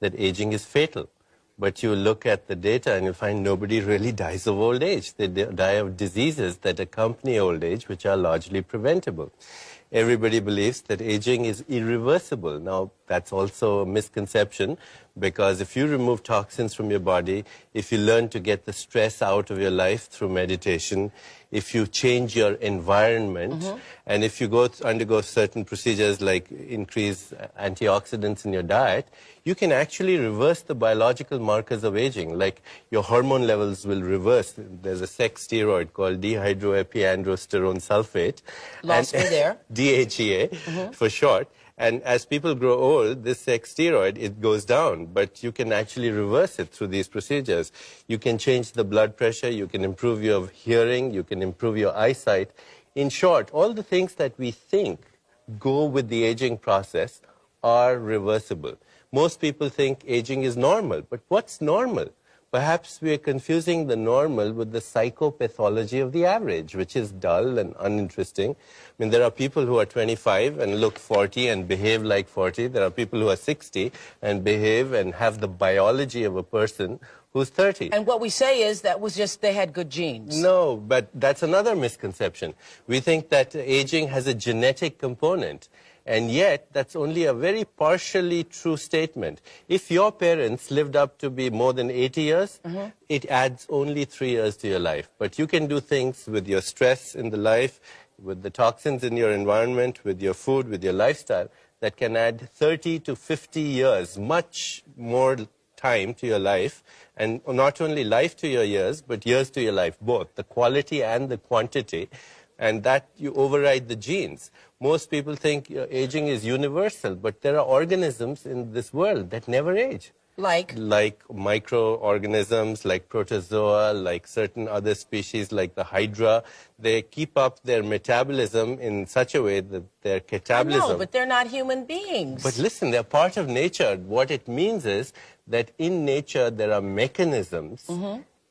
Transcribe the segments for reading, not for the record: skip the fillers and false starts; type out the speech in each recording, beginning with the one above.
that aging is fatal. But you look at the data and you find nobody really dies of old age. They die of diseases that accompany old age, which are largely preventable. Everybody believes that aging is irreversible. Now, that's also a misconception, because if you remove toxins from your body, if you learn to get the stress out of your life through meditation, if you change your environment, and if you undergo certain procedures like increase antioxidants in your diet, you can actually reverse the biological markers of aging. Like your hormone levels will reverse. There's a sex steroid called dehydroepiandrosterone sulfate. Lost me there. DHEA for short. And as people grow old, this sex steroid, it goes down, but you can actually reverse it through these procedures. You can change the blood pressure, you can improve your hearing, you can improve your eyesight. In short, all the things that we think go with the aging process are reversible. Most people think aging is normal, but what's normal? Perhaps we are confusing the normal with the psychopathology of the average, which is dull and uninteresting. I mean, there are people who are 25 and look 40 and behave like 40. There are people who are 60 and behave and have the biology of a person who's 30. And what we say is that was just they had good genes. No, but that's another misconception. We think that aging has a genetic component. And yet, that's only a very partially true statement. If your parents lived up to be more than 80 years, it adds only 3 years to your life. But you can do things with your stress in the life, with the toxins in your environment, with your food, with your lifestyle, that can add 30 to 50 years, much more time to your life. And not only life to your years, but years to your life, both, the quality and the quantity. And that you override the genes. Most people think aging is universal, but there are organisms in this world that never age. Like? Like microorganisms, like protozoa, like certain other species, like the hydra. They keep up their metabolism in such a way that their catabolism... I know, but they're not human beings. But listen, they're part of nature. What it means is that in nature there are mechanisms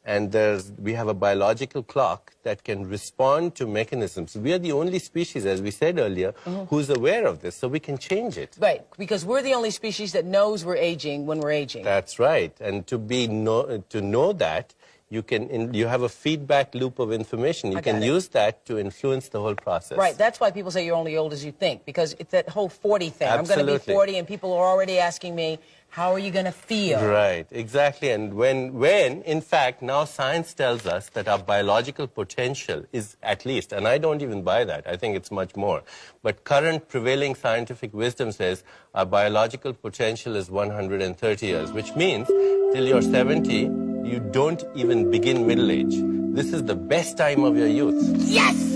and we have a biological clock that can respond to mechanisms. We are the only species, as we said earlier, who's aware of this, so we can change it. Right, because we're the only species that knows we're aging when we're aging. That's right, and to know that, you have a feedback loop of information. You can use that to influence the whole process. Right, that's why people say you're only old as you think, because it's that whole 40 thing. Absolutely. I'm going to be 40 and people are already asking me, how are you going to feel? Right, exactly. And when, in fact, now science tells us that our biological potential is at least, and I don't even buy that, I think it's much more, but current prevailing scientific wisdom says our biological potential is 130 years, which means till you're 70, you don't even begin middle age. This is the best time of your youth. Yes!